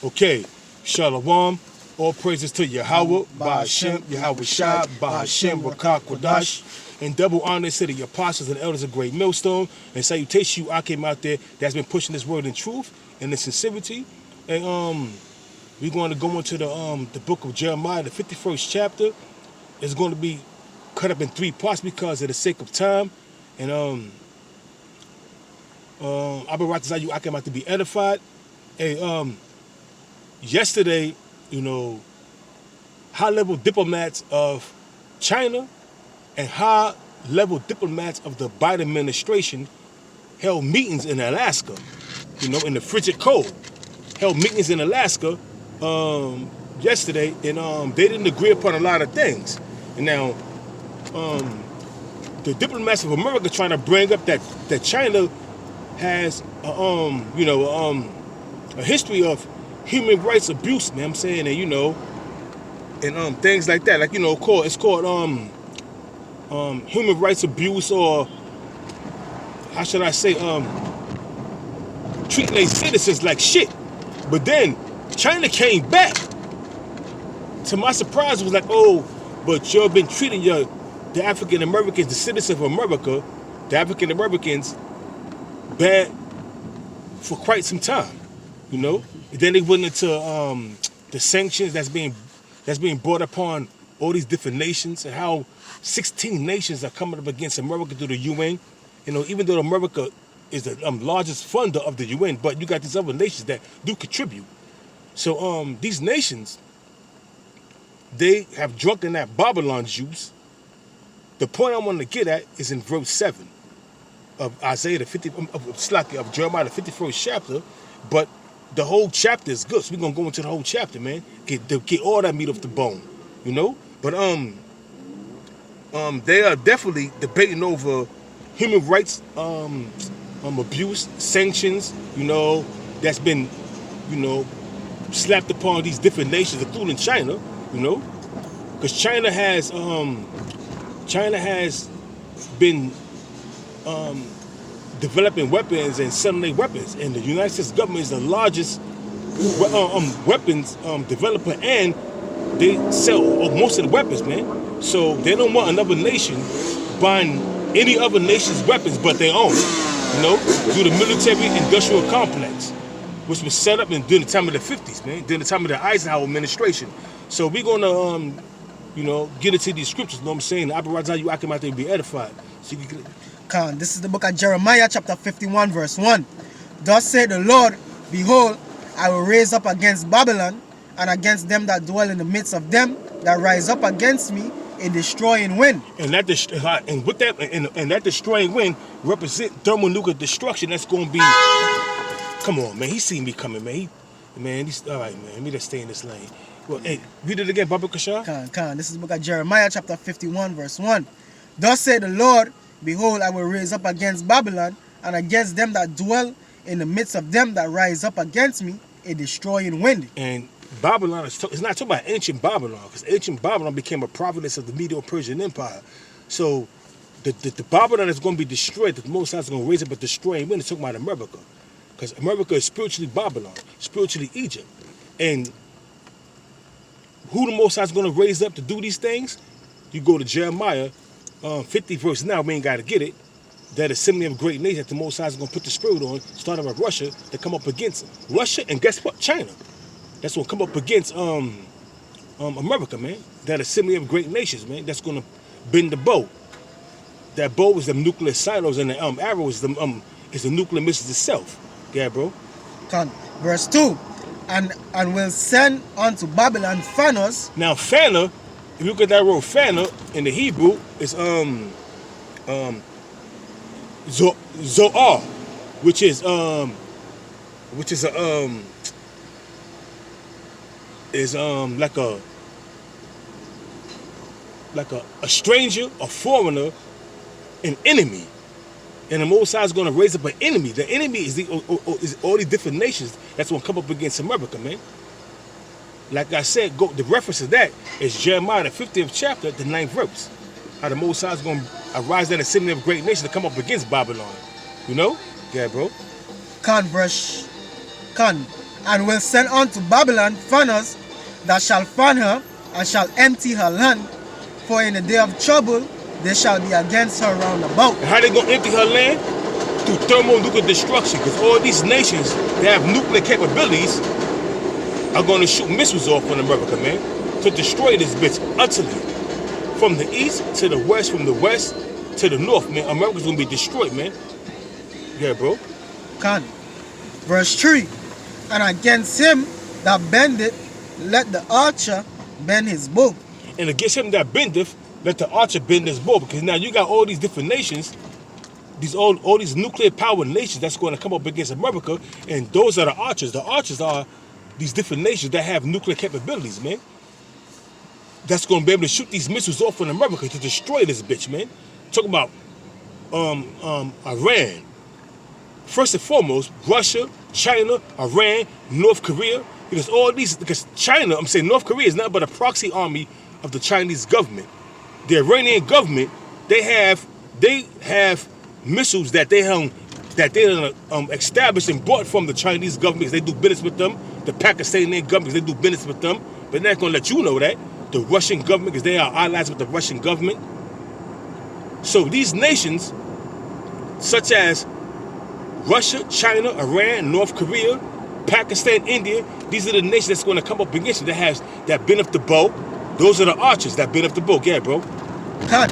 Okay, Shalom. All praises to Yahweh, Ba'ashem, Yahweh Shai, Ba'ashem, Rakah Kodash, and double honors to the apostles and elders of Great Millstone, and salutation you, I came out there that's been pushing this word in truth and in sincerity. And we're going to go into the book of Jeremiah, the 51st chapter. It's going to be cut up in 3 parts because of the sake of time. And I came out to be edified. And yesterday, you know, high-level diplomats of China and high-level diplomats of the Biden administration held meetings in Alaska, you know, in the frigid cold. Held meetings in Alaska yesterday, and they didn't agree upon a lot of things. And now, the diplomats of America trying to bring up that China has, a history of human rights abuse, man. I'm saying, and you know, and things like that, like, you know, it's called human rights abuse, or how should I say, treating their citizens like shit. But then China came back. To my surprise, it was like, oh, but you've been treating the African Americans, the citizens of America, the African Americans, bad for quite some time, you know. And then they went into the sanctions that's being brought upon all these different nations, and how 16 nations are coming up against America through the UN. You know, even though America is the largest funder of the UN, but you got these other nations that do contribute. So these nations, they have drunk in that Babylon juice. The point I want to get at is in verse 7 of Isaiah of Jeremiah the 51st chapter, but the whole chapter is good, so we're gonna go into the whole chapter, man. Get all that meat off the bone, you know. But they are definitely debating over human rights abuse, sanctions, you know, that's been, you know, slapped upon these different nations, including China, you know, because China has been developing weapons and selling their weapons, and the United States government is the largest weapons developer, and they sell most of the weapons, man. So they don't want another nation buying any other nation's weapons but their own, you know, through the military-industrial complex, which was set up during the time of the 50s, man, during the time of the Eisenhower administration. So we're gonna, you know, get into these scriptures. You know what I'm saying? I came out there to be edified. So you can. This is the book of Jeremiah, chapter 51, verse 1. Thus said the Lord, behold, I will raise up against Babylon, and against them that dwell in the midst of them that rise up against me, a destroying wind. And that destroying wind represent thermonuclear destruction. That's going to be. Come on, man. He seen me coming, man. He's all right, man. Let me just stay in this lane. Well, hey, read it again, Baba Kasha. This is the book of Jeremiah, chapter 51, verse 1. Thus said the Lord, behold, I will raise up against Babylon, and against them that dwell in the midst of them that rise up against me, a destroying wind. And Babylon it's not talking about ancient Babylon, because ancient Babylon became a province of the Medo-Persian Empire. So the Babylon is going to be destroyed. The Most High is going to raise up a destroying wind. It's talking about America, because America is spiritually Babylon, spiritually Egypt. And who the Most High is going to raise up to do these things? You go to Jeremiah 50 verse 9. We ain't got to get it. That assembly of great nations that the Most High is going to put the spirit on, starting with Russia, to come up against Russia, and guess what? China. That's going to come up against America, man. That assembly of great nations, man. That's going to bend the bow. That bow is the nuclear silos, and the arrow is the nuclear missiles itself. Yeah, bro. Verse 2. And will send unto Babylon Phanos. Now Phana, if you look at that word Phana in the Hebrew, it's Zoar, which is like a stranger, a foreigner, an enemy. And the Most High is going to raise up an enemy. The enemy is all these different nations that's going to come up against America, man. Like I said, the reference to that is Jeremiah, the 50th chapter, the 9th verse. How the Most High is going to arise that assembly of great nations to come up against Babylon. You know? Yeah, bro. and will send unto Babylon fanners that shall fan her, and shall empty her land. For in the day of trouble they shall be against her round about. And how they gonna empty her land? Through thermonuclear destruction. Because all these nations that have nuclear capabilities are gonna shoot missiles off on America, man, to destroy this bitch utterly. From the east to the west, from the west to the north, man, America's gonna be destroyed, man. Yeah, bro. Can. Verse 3. And against him that bendeth, let the archer bend his bow. And against him that bendeth, let the archer bend his bow. Because now you got all these different nations, all these nuclear powered nations that's going to come up against America, and those are the archers. The archers are these different nations that have nuclear capabilities, man. That's going to be able to shoot these missiles off on America to destroy this bitch, man. Talk about Iran. First and foremost, Russia, China, Iran, North Korea. Because China, I'm saying North Korea is not but a proxy army of the Chinese government. The Iranian government, they have missiles that they established and bought from the Chinese government. They do business with them. The Pakistani government, they do business with them. But they're not going to let you know that. The Russian government, because they are allies with the Russian government. So these nations, such as Russia, China, Iran, North Korea, Pakistan, India, these are the nations that's going to come up against you that bend up the bow. Those are the archers that bend up the bow. Yeah, bro. Can.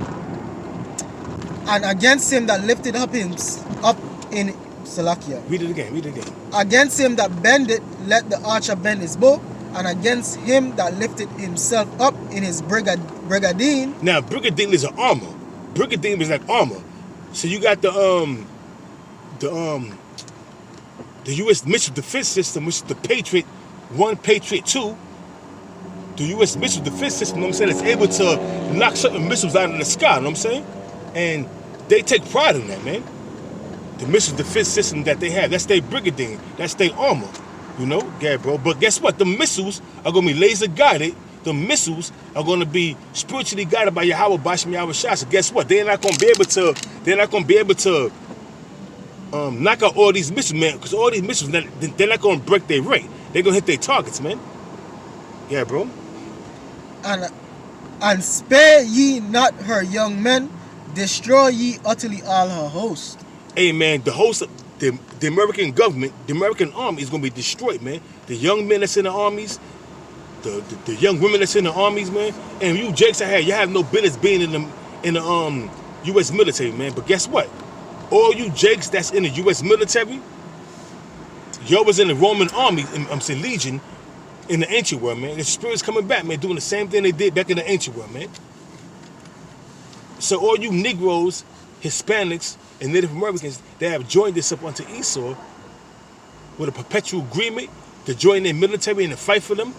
And against him that lifted up in Salakia. Read it again. Against him that bendeth, let the archer bend his bow. And against him that lifted himself up in his brigandine. Now, brigandine is an armor. Brigandine is like armor. So you got the U.S. Missile Defense System, which is the Patriot 1, Patriot 2. The U.S. Missile Defense System, you know what I'm saying, it's able to knock certain missiles out of the sky, you know what I'm saying? And they take pride in that, man. The missile defense system that they have, that's their brigandine, that's their armor, you know, yeah, bro. But guess what? The missiles are going to be laser guided. The missiles are going to be spiritually guided by Yahweh Basham Yahweh Shah. So guess what? They're not going to be able to knock out all these missiles, man, because all these missiles, they're not going to break their rate. They're going to hit their targets, man. Yeah, bro. And spare ye not her young men, destroy ye utterly all her host. Hey, man, the host of the American government, the American army is going to be destroyed, man. The young men that's in the armies, the young women that's in the armies, man. And you jakes you have no business being in the U.S. military, man. But guess what? All you jakes that's in the U.S. military, y'all was in the Roman army, I'm saying legion, in the ancient world, man. The spirit's coming back, man, doing the same thing they did back in the ancient world, man. So all you Negroes, Hispanics, and Native Americans that have joined this up unto Esau with a perpetual agreement to join their military and to fight for them,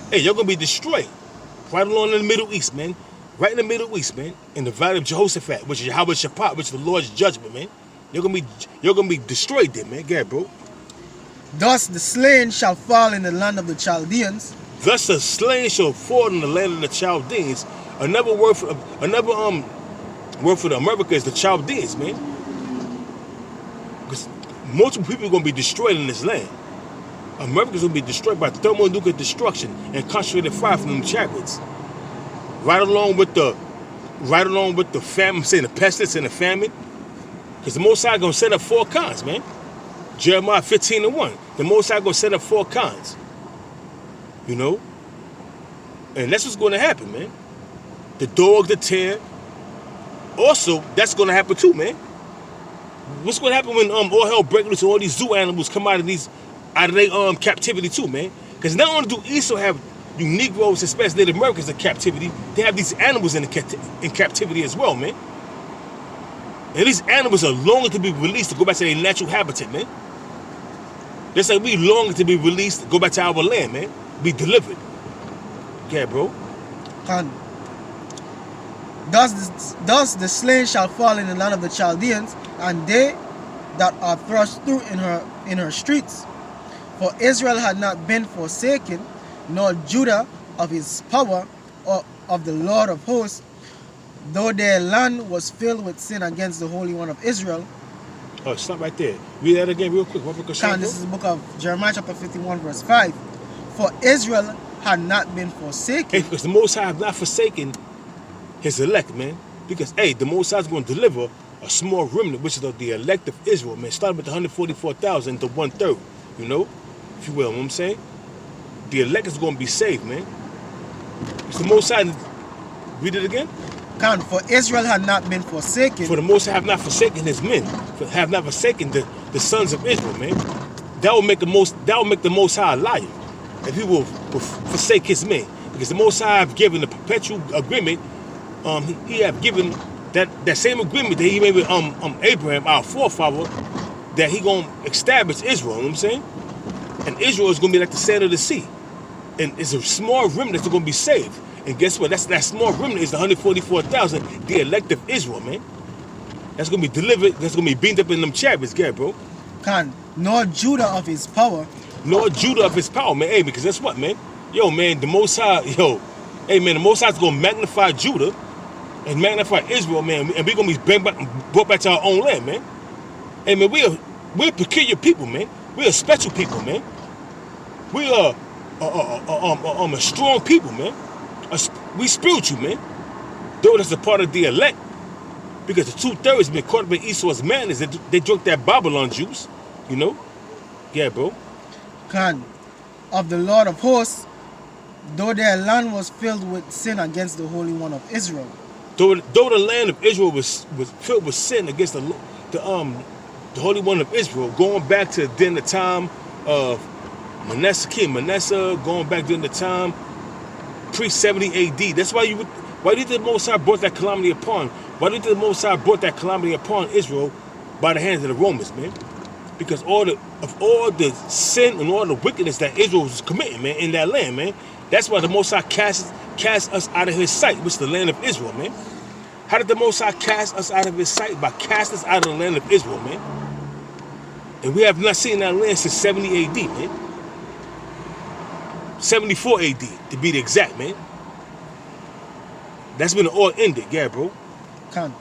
hey, you're going to be destroyed. Right along in the Middle East, man. Right in the Middle East, man. In the valley of Jehoshaphat, which is Yahweh Shaphat, which is the Lord's judgment, man. You're gonna be destroyed there, man. Go ahead, bro. Thus the slain shall fall in the land of the Chaldeans. Thus the slain shall fall in the land of the Chaldeans. Another word for the America is the Chaldeans, man. Because multiple people are gonna be destroyed in this land. America's gonna be destroyed by thermonuclear destruction and concentrated fire from them chariots. Right along with the famine, I'm saying the pestilence and the famine. Because the Most High gonna set up 4 kinds, man. Jeremiah 15:1. The Most High gonna set up 4 kinds. You know? And that's what's gonna happen, man. The dog, the tear. Also, that's gonna happen too, man. What's gonna happen when all hell breaks loose and all these zoo animals come out of their captivity too, man? Because not only do Esau have you Negroes, especially Native Americans, in captivity, they have these animals in captivity as well, man. And these animals are longing to be released to go back to their natural habitat, man. Just like we longing to be released to go back to our land, man. Be delivered. Yeah, bro. And thus the slain shall fall in the land of the Chaldeans, and they that are thrust through in her streets. For Israel had not been forsaken, nor Judah of his power, or of the Lord of hosts, though their land was filled with sin against the Holy One of Israel. Oh, stop right there. Read that again real quick. Khan, this is the book of Jeremiah chapter 51 verse 5. For Israel had not been forsaken. Hey, because the Most High have not forsaken his elect, man. Because, hey, the Most High is going to deliver a small remnant, which is the elect of Israel, man. Starting with the 144,000 to 1/3, you know? If you will, you know what I'm saying? The elect is going to be saved, man. It's the Most High. Read it again. Khan, for Israel had not been forsaken. For the Most High have not forsaken his men. Have not forsaken the sons of Israel, man. That will make the Most High a liar. If he will forsake his men. Because the Most High have given the perpetual agreement. He have given that same agreement that he made with Abraham, our forefather, that he gonna establish Israel, you know what I'm saying? And Israel is gonna be like the sand of the sea. And it's a small remnant that's gonna be saved. And guess what? That small remnant is the 144,000, the elect of Israel, man. That's gonna be delivered, that's gonna be beamed up in them chariots, yeah, bro. Khan, nor Judah of his power. Nor Judah of his power, man. Hey, because that's what, man? Yo, man, the Most High, hey, man, the Most High is gonna magnify Judah and magnify Israel, man, and we're gonna be brought back to our own land, man. Hey, man, we're a peculiar people, man. We're a special people, man. We are a strong people, man. We spiritual, man. Though that's a part of the elect, because the 2/3 been caught up in Esau's madness. They drunk that Babylon juice, you know. Yeah, bro. Khan, of the Lord of hosts, though their land was filled with sin against the Holy One of Israel. Though the land of Israel was filled with sin against the Holy One of Israel, going back to then the time of King Manasseh, going back during the time pre-70 AD. That's why did the Most High brought that calamity upon? Why did the Most High brought that calamity upon Israel by the hands of the Romans, man? Because all the sin and all the wickedness that Israel was committing, man, in that land, man. That's why the Most High cast us out of his sight, which is the land of Israel, man. How did the Most High cast us out of his sight? By casting us out of the land of Israel, man. And we have not seen that land since 70 AD, man. 74 AD, to be the exact, man. That's when it all ended, yeah, bro. Khan.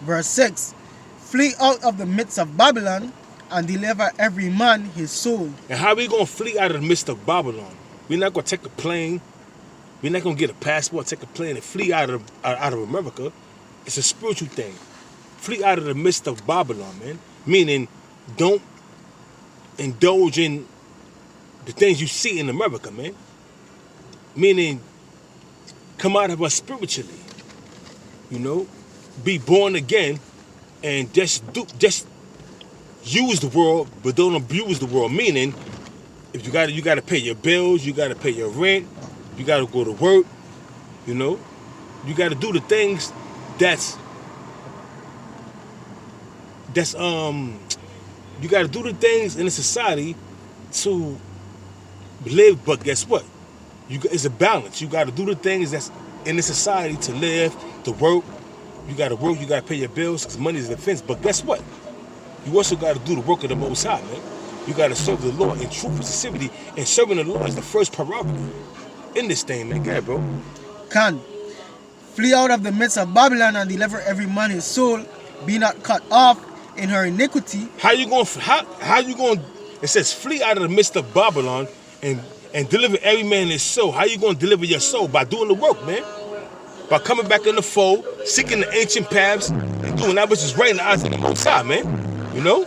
Verse 6. Flee out of the midst of Babylon and deliver every man his soul. And how we going to flee out of the midst of Babylon? We're not going to take a plane. We're not going to get a passport, take a plane, and flee out of America. It's a spiritual thing. Flee out of the midst of Babylon, man. Meaning, don't indulge in the things you see in America, man. Meaning, come out of us spiritually. You know? Be born again and just use the world, but don't abuse the world. Meaning, if you gotta pay your bills, you gotta pay your rent, you gotta go to work, you know, you gotta do the things you gotta do the things in a society to live. But guess what? It's a balance. You gotta do the things that's in the society to live, to work. You gotta work, you gotta pay your bills, because money is a defense. But guess what? You also gotta do the work of the Most High, man. You gotta serve the Lord in truth and sincerity, and serving the Lord is the first prerogative in this thing, man. Go ahead, bro. Khan, flee out of the midst of Babylon and deliver every man his soul. Be not cut off in her iniquity. How you going? It says flee out of the midst of Babylon and deliver every man his soul. How you going to deliver your soul? By doing the work, man. By coming back in the fold, seeking the ancient paths, and doing that which is right in the eyes of the Most High, man. You know?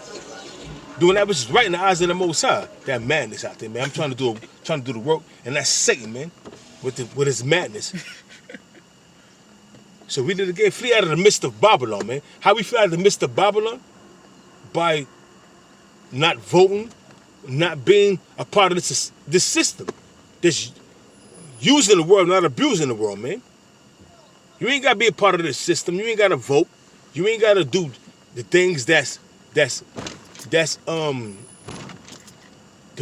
Doing that which is right in the eyes of the Most High. That madness out there, man. I'm trying to do the work, and that's Satan, man, with his madness. So we did again, flee out of the midst of Babylon, man. How we flee out of the midst of Babylon? By not voting, not being a part of this system. This using the world, not abusing the world, man. You ain't gotta be a part of this system. You ain't gotta vote. You ain't gotta do the things that's the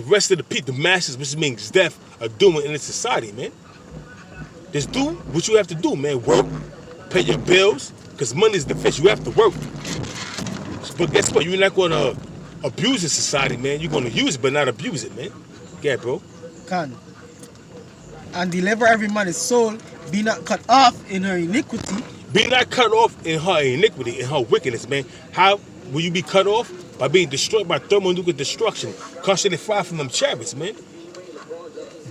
rest of the people, the masses, which means death, are doing in this society, man. Just do what you have to do, man. Work, pay your bills, because money is the fish. You have to work. But guess what? You're not gonna abuse the society, man. You're gonna use it, but not abuse it, man. Yeah, bro. And deliver every man his soul. Be not cut off in her iniquity. Be not cut off in her iniquity, in her wickedness, man. How will you be cut off? By being destroyed by thermonuclear destruction, constantly fire from them chariots, man.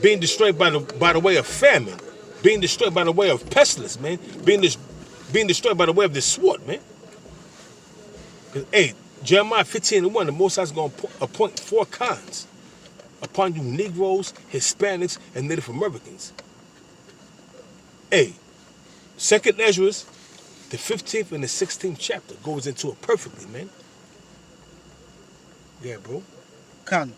Being destroyed by the way of famine, being destroyed by the way of pestilence, man. Being destroyed by the way of the sword, man. Hey, Jeremiah 15:1, the Most High is going to appoint 4 kinds upon you Negroes, Hispanics, and Native Americans. Hey, 2nd Ezra, the 15th and the 16th chapter goes into it perfectly, man. Yeah, bro. Can.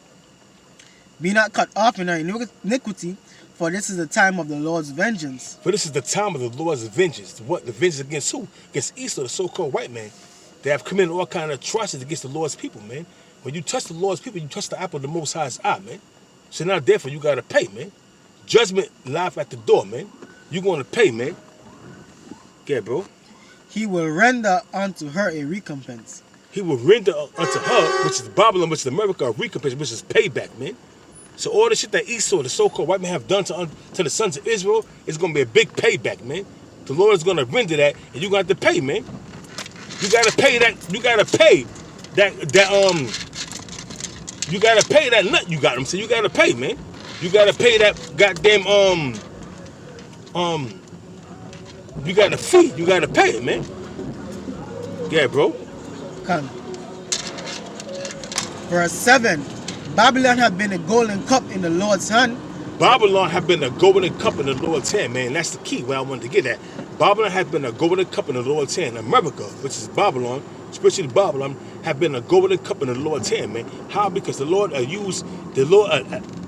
Be not cut off in our iniquity, for this is the time of the Lord's vengeance. For this is the time of the Lord's vengeance. What? The vengeance against who? Against Esau, the so-called white man. They have committed all kind of atrocities against the Lord's people, man. When you touch the Lord's people, you touch the apple of the Most High's eye, man. So now, therefore, you got to pay, man. Judgment live at the door, man. You going to pay, man. Yeah, bro. He will render unto her a recompense. He will render unto her, which is Babylon, which is America, a recompense, which is payback, man. So all the shit that Esau, the so-called white man, have done to the sons of Israel is going to be a big payback, man. The Lord is going to render that, and you're going to have to pay, man. You got to pay that. You got to pay that. You got to pay that nut you got him. So you got to pay, man. You got to pay that goddamn You got to fee. You got to pay it, man. Yeah, bro. Can. Verse 7. Babylon had been a golden cup in the Lord's hand. Babylon had been a golden cup in the Lord's hand, man. That's the key where I wanted to get at. Babylon had been a golden cup in the Lord's hand. America, which is Babylon, especially Babylon, have been a golden cup in the Lord's hand, man. How? Because the Lord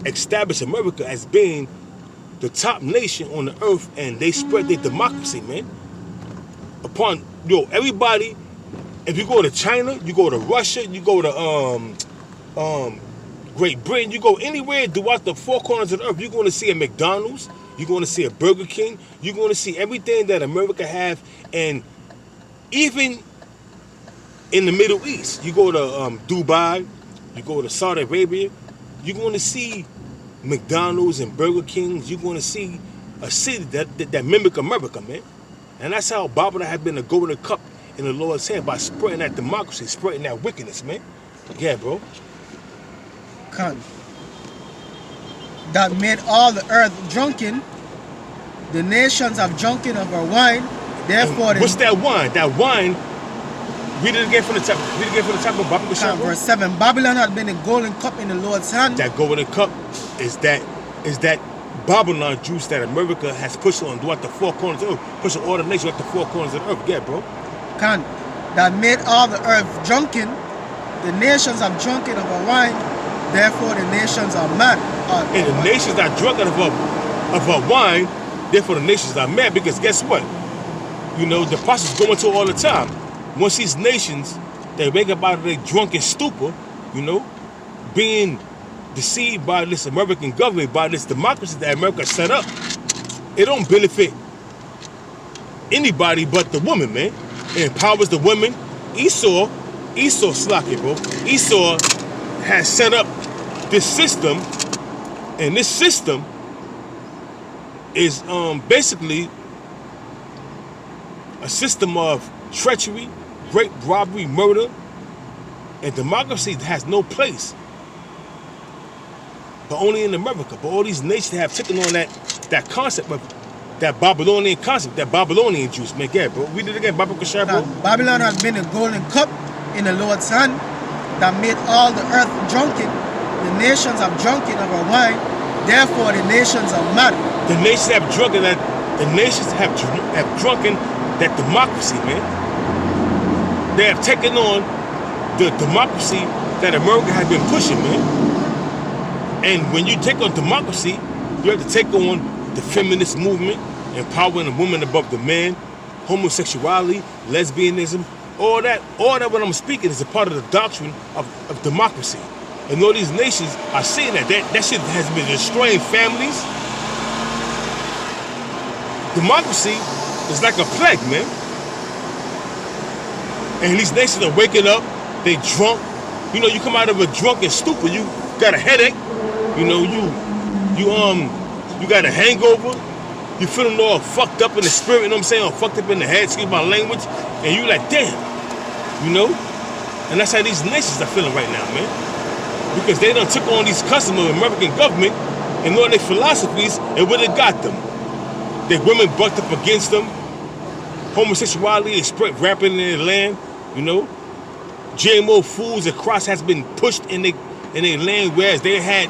established America as being the top nation on the earth, and they spread their democracy, man. Upon everybody. If you go to China, you go to Russia, you go to Great Britain, you go anywhere throughout the 4 corners of the earth, you're going to see a McDonald's, you're going to see a Burger King, you're going to see everything that America have, and even in the Middle East, you go to Dubai, you go to Saudi Arabia, you're going to see McDonald's and Burger Kings. You're going to see a city that mimic America, man. And that's how Babylon had been a golden cup in the Lord's hand, by spreading that democracy, spreading that wickedness, man. Yeah, bro. Can. That made all the earth drunken. The nations have drunken of her wine. Therefore, what's that wine? That wine. Read it again from the top. Read it again from the top of Babylon. Verse 7. Babylon had been a golden cup in the Lord's hand. That golden cup is that Babylon juice that America has pushed on throughout the 4 corners of the earth, pushing all the nations throughout the 4 corners of the earth. Yeah, bro. Can. That made all the earth drunken. The nations have drunken of her wine. Therefore, the nations are mad. And the nations are drunken of her wine. Therefore, the nations are mad. Because guess what? The apostles go into all the time. Once these nations, they wake up out of their drunken stupor, being deceived by this American government, by this democracy that America set up, it don't benefit anybody but the woman, man. It empowers the women. Esau slack it, bro. Esau has set up this system, and this system is basically a system of treachery, rape, robbery, murder, and democracy has no place, but only in America. But all these nations have taken on that concept of that Babylonian concept, that Babylonian juice, man. Yeah, bro. Read it again, Babylon Kashar, bro. Babylon has been a golden cup in the Lord's hand that made all the earth drunken. The nations have drunken of her wine. Therefore, the nations are mad. The nations have drunken that. The nations have drunken that democracy, man. They have taken on the democracy that America has been pushing, man. And when you take on democracy, you have to take on the feminist movement, empowering the woman above the man, homosexuality, lesbianism, all that what I'm speaking is a part of the doctrine of democracy. And all these nations are saying that shit has been destroying families. Democracy is like a plague, man. And these nations are waking up, they drunk. You come out of a drunken stupor, you got a headache, you got a hangover, You feeling all fucked up in the spirit, you know what I'm saying? Or fucked up in the head, excuse my language. And you like, damn, you know? And that's how these nations are feeling right now, man. Because they done took on these customs of the American government and all their philosophies, and what it got them. Their women bucked up against them. Homosexuality is spread rampant in their land, you know? GMO foods and crops has been pushed in their land, whereas they had,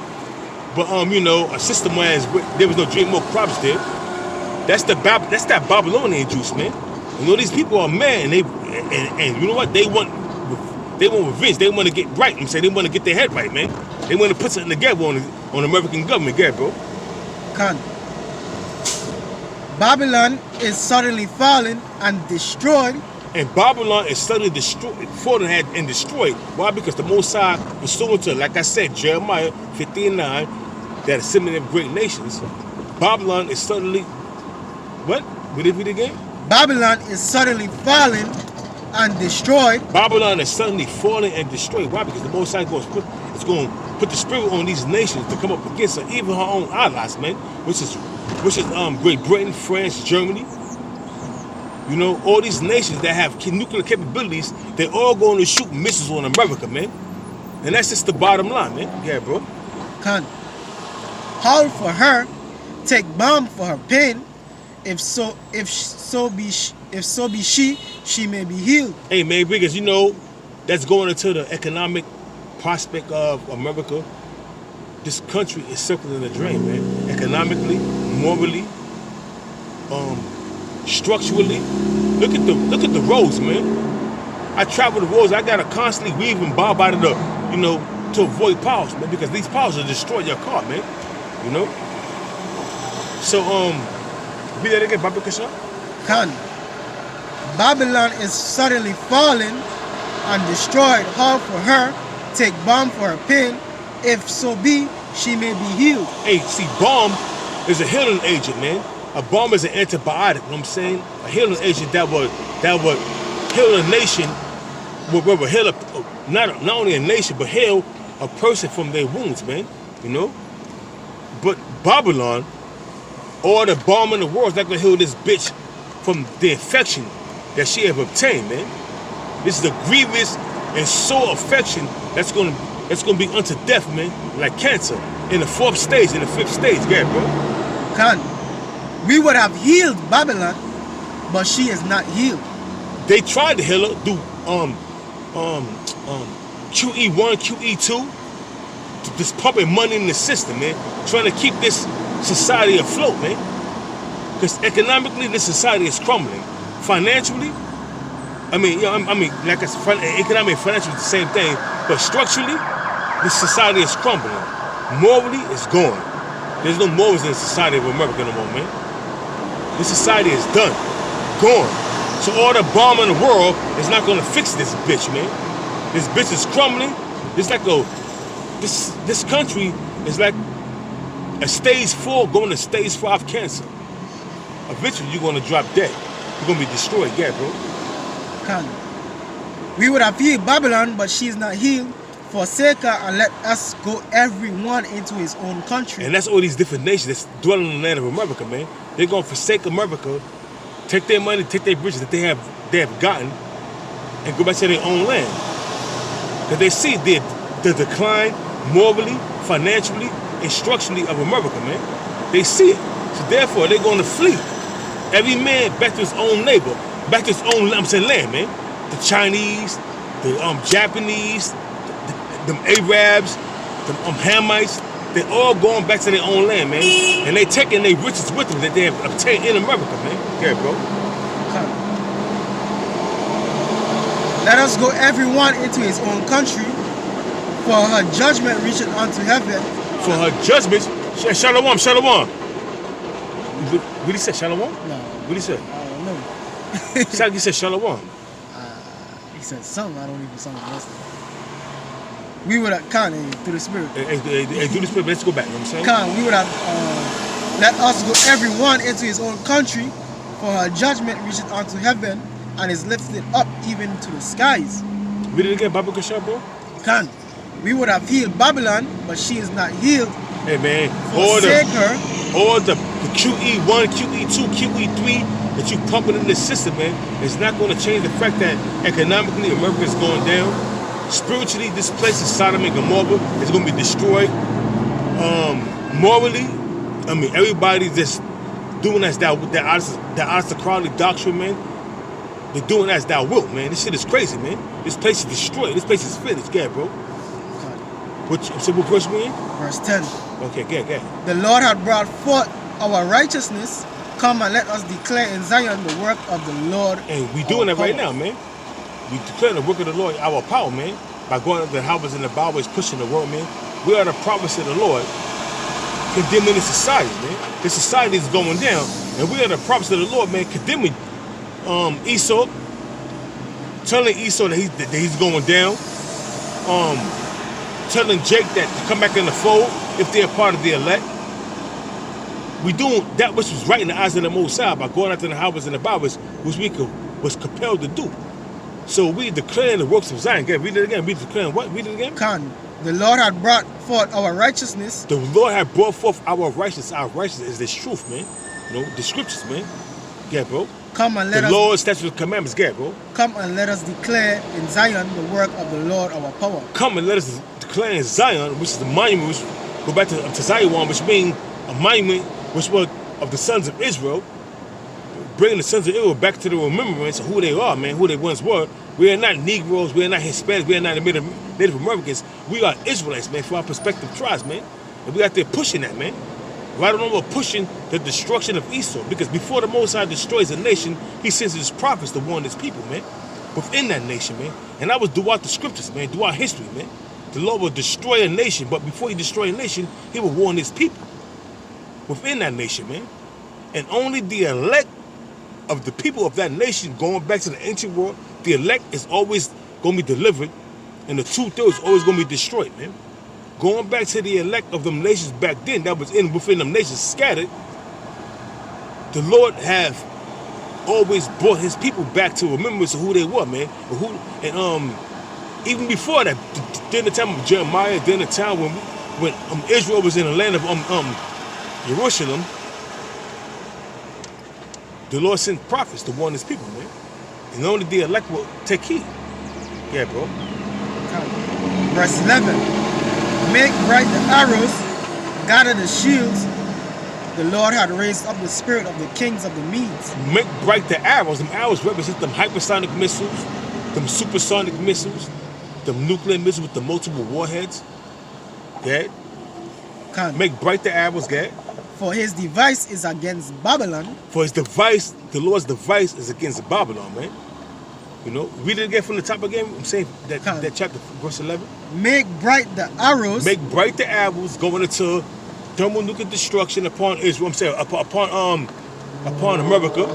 but you know, a system where there was no GMO crops there. That's that Babylonian juice, man. You know, these people are mad, and and you know what? They want revenge. They want to get right. I'm saying they want to get their head right, man. They want to put something together on the American government, yeah, bro. Khan. Babylon is suddenly fallen and destroyed. And Babylon is suddenly destroyed, fallen and destroyed. Why? Because the Most High, pursuant to, like I said, Jeremiah 15:9, that assembly of great nations, Babylon is suddenly, what? Will it read again? Babylon is suddenly fallen and destroyed. Babylon is suddenly fallen and destroyed. Why? Because the Most High is going to put the spirit on these nations to come up against her, even her own allies, man, which is Great Britain, France, Germany. You know, all these nations that have nuclear capabilities, they're all going to shoot missiles on America, man. And that's just the bottom line, man. Yeah, bro. Khan. Howl for her, take balm for her pain. If so be she may be healed. Hey, man, because you know, that's going into the economic prospect of America. This country is circling the drain, man. Economically, morally, structurally. Look at the roads, man. I travel the roads. I gotta constantly weave and bob out of the, you know, to avoid potholes, man, because these potholes will destroy your car, man. You know. So read that again, Baba Kasha. Khan. Babylon is suddenly fallen and destroyed. Howl for her, take balm for her pain. If so be, she may be healed. Hey, see, balm is a healing agent, man. A balm is an antibiotic, you know what I'm saying? A healing agent that would heal a nation, would heal not only a nation, but heal a person from their wounds, man. You know? But Babylon, all the balm in the world is not gonna heal this bitch from the infection that she have obtained, man. This is a grievous and sore affection that's gonna be unto death, man, like cancer. In the 4th stage, in the 5th stage, yeah, bro. Khan. We would have healed Babylon, but she is not healed. They tried to heal her through QE1, QE2, just pumping money in the system, man, trying to keep this society afloat, man. Because economically, this society is crumbling. Financially, I mean, like I said, economic and financially is the same thing, but structurally, this society is crumbling. Morally, it's gone. There's no morals in the society of America no more, man. This society is done, gone. So all the bomb in the world is not gonna fix this bitch, man. This bitch is crumbling. It's like this country is like a stage 4 going to stage 5 cancer. Eventually, you're gonna drop dead. You're gonna be destroyed, yeah, bro. Khan. We would have healed Babylon, but she is not healed. Forsake her and let us go everyone into his own country. And that's all these different nations that's dwelling in the land of America, man. They're gonna forsake America, take their money, take their riches that they have gotten, and go back to their own land. Because they see the decline morally, financially, and structurally of America, man. They see it. So therefore, they're gonna flee. Every man back to his own neighbor, back to his own land, man. The Chinese, the Japanese, them Arabs, them Hamites, they're all going back to their own land, man. And they taking their riches with them that they have obtained in America, man. Yeah, bro. Let us go everyone into his own country, for her judgment reacheth unto heaven. For her judgment, shalom, shalom. What he said, shalom? No. What he said? I don't know. He said shalom. He said something, I don't even something else. We would have, Khan, through the spirit. Hey, through the spirit, let's go back, you know what I'm saying? Khan, we would have, let us go everyone into his own country, for her judgment reacheth unto heaven, and is lifted up even to the skies. Read it again, Baba Kasha, bro. Khan, we would have healed Babylon, but she is not healed. Hey, man, Forsake her all the QE1, QE2, QE3 that you pumping in the system, man, is not going to change the fact that economically America is going down. Spiritually, this place is Sodom and Gomorrah. It's going to be destroyed. Morally, I mean, everybody's just doing as that aristocratic doctrine, man. They're doing as thou wilt, man. This shit is crazy, man. This place is destroyed. This place is finished. Get it, bro. What verse we in? Verse 10. Okay, get. The Lord hath brought forth our righteousness. Come and let us declare in Zion the work of the Lord. And we doing that our right power. now, man. We declaring the work of the Lord, our power, man. By going up the houses and the byways, pushing the world, man. We are the prophets of the Lord, condemning the society, man. The society is going down, and we are the prophets of the Lord, man, condemning Esau, telling Esau that he's going down, telling Jake that to come back in the fold if they're part of the elect. We doing that which was right in the eyes of the Most High by going after the houses and the byways, which we was compelled to do. So we declaring the works of Zion. Read it again. We declaring what? Read it again. The Lord hath brought forth our righteousness. The Lord hath brought forth our righteousness. Our righteousness is this truth, man. You know, the scriptures, man. Get, bro. Come and let the us. Lord's statutes and commandments. Get, bro. Come and let us declare in Zion the work of the Lord our power. Come and let us declare in Zion, which is the monument, which go back to Zion, which means a monument, which was of the sons of Israel, bringing the sons of Israel back to the remembrance of who they are, man, who they once were. We are not Negroes, we are not Hispanics, we are not Native Americans. We are Israelites, man, from our perspective tribes, man. And we out there pushing that, man. Right on, we're pushing the destruction of Esau. Because before the Most High destroys a nation, he sends his prophets to warn his people, man. Within that nation, man. And that was throughout the scriptures, man, throughout history, man. The Lord will destroy a nation, but before he destroys a nation, he will warn his people. Within that nation, man. And only the elect of the people of that nation, going back to the ancient world, the elect is always going to be delivered, and the 2/3 is always going to be destroyed, man. Going back to the elect of them nations back then, that was within them nations scattered, the Lord have always brought his people back to remembrance of who they were, man. And even before that, during the time of Jeremiah, during the time when Israel was in the land of Jerusalem, the Lord sent prophets to warn his people, man. And only the elect will take heed. Yeah, bro. Verse 11. Make bright the arrows, gather the shields. The Lord had raised up the spirit of the kings of the Medes. Make bright the arrows. Them arrows represent them hypersonic missiles, them supersonic missiles, them nuclear missiles with the multiple warheads. Yeah. Make bright the arrows, yeah. For his device is against Babylon. For his device, the Lord's device is against Babylon, man. You know, read it again from the top again. I'm saying that chapter, verse 11. Make bright the arrows. Make bright the arrows going into thermonuclear destruction upon Israel. I'm saying upon America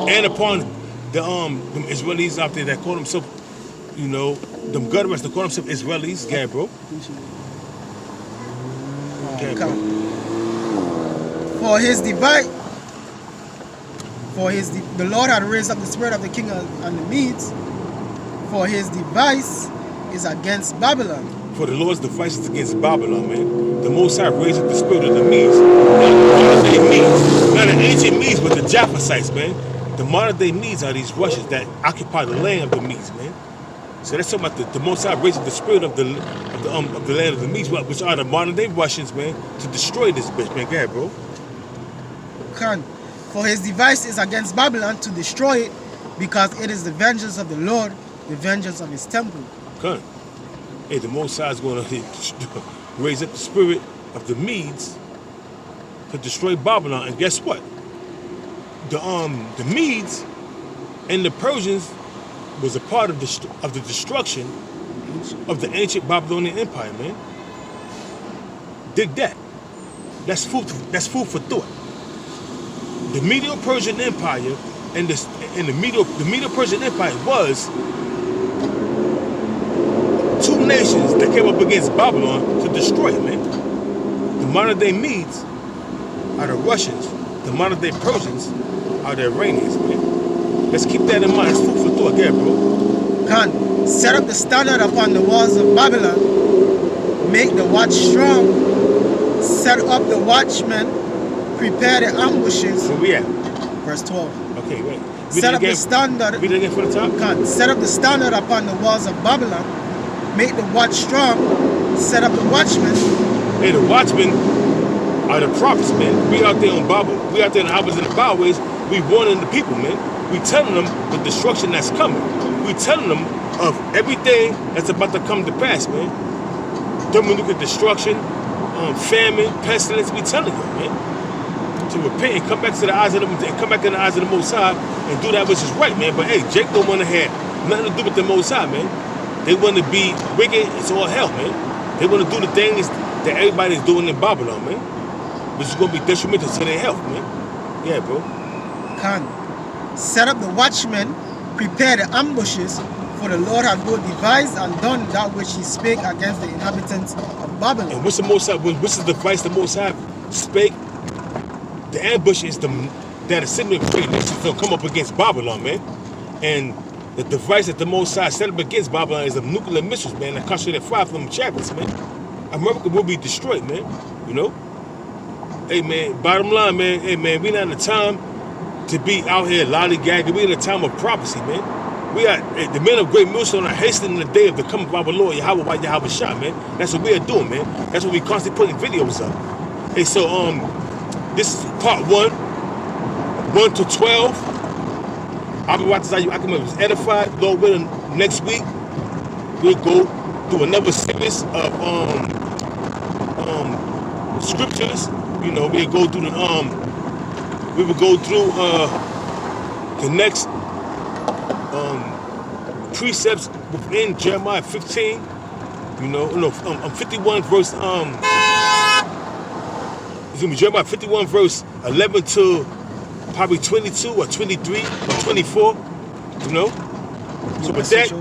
and upon the them Israelis out there that call themselves, you know, them gutterers that call themselves Israelis. Yeah, bro. Yeah, bro. For his device, the Lord had raised up the spirit of the king and the Medes. For his device is against Babylon. For the Lord's device is against Babylon, man. The Most High raised up the spirit of the Medes. Not the ancient Medes, but the Japhethites, man. The modern day Medes are these Russians that occupy the land of the Medes, man. So that's talking about the Most High raised up the spirit of the land of the Medes, which are the modern day Russians, man, to destroy this bitch, man. Go ahead, bro. For his device is against Babylon to destroy it, because it is the vengeance of the Lord, the vengeance of his temple. Hey, the Most High is going to raise up the spirit of the Medes to destroy Babylon. And guess what? The Medes and the Persians was a part of the destruction of the ancient Babylonian Empire, man. Dig that. That's food for thought. The Medo-Persian Empire and the Medo-Persian Empire was two nations that came up against Babylon to destroy it, man. The modern day Medes are the Russians. The modern day Persians are the Iranians, man. Let's keep that in mind. It's food for thought, yeah, bro. Set up the standard upon the walls of Babylon. Make the watch strong. Set up the watchmen prepare the ambushes. Where we at? Verse 12. Okay, wait. Set up the standard. Read it again for the top. God, set up the standard upon the walls of Babylon. Make the watch strong. Set up the watchmen. Hey, the watchmen are the prophets, man. We out there on Bible. We out there in the highways and the byways. We warning the people, man. We telling them the destruction that's coming. We telling them of everything that's about to come to pass, man. Thermonuclear destruction, famine, pestilence. We telling you, man. To repent and come back to the eyes of the and come back in the eyes of the Most High and do that which is right, man. But hey, Jake don't want to have nothing to do with the Most High, man. They want to be wicked. It's all hell, man. They want to do the things that everybody's doing in Babylon, man. Which is going to be detrimental to their health, man. Yeah, bro. Can set up the watchmen, prepare the ambushes, for the Lord hath both devised and done that which he spake against the inhabitants of Babylon. And what's the Most High? What's the device the Most High spake? The ambush is that assembly of great nations will come up against Babylon, man. And the device that the Most High set up against Babylon is the nuclear missiles, man, that concentrate fire from chariots, man. America will be destroyed, man. You know? Hey, man, bottom line, man, hey, man, we not in the time to be out here lollygagging. We in a time of prophecy, man. We are, the men of great millstone are hastening the day of the coming of our Lord, Yahweh, by Yahweh Shah, man. That's what we are doing, man. That's what we constantly putting videos up. Hey, so, this is part 1 to 12. I'll be watching how you I was edified. Lord willing, next week we'll go through another series of scriptures. You know, we'll go through we will go through the next precepts within Jeremiah 15. You know, 51 verse it's gonna be Jeremiah 51 verse 11 to probably 22 or 23 or 24, you know? So with that,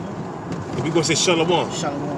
we're gonna say shalom. Shalom.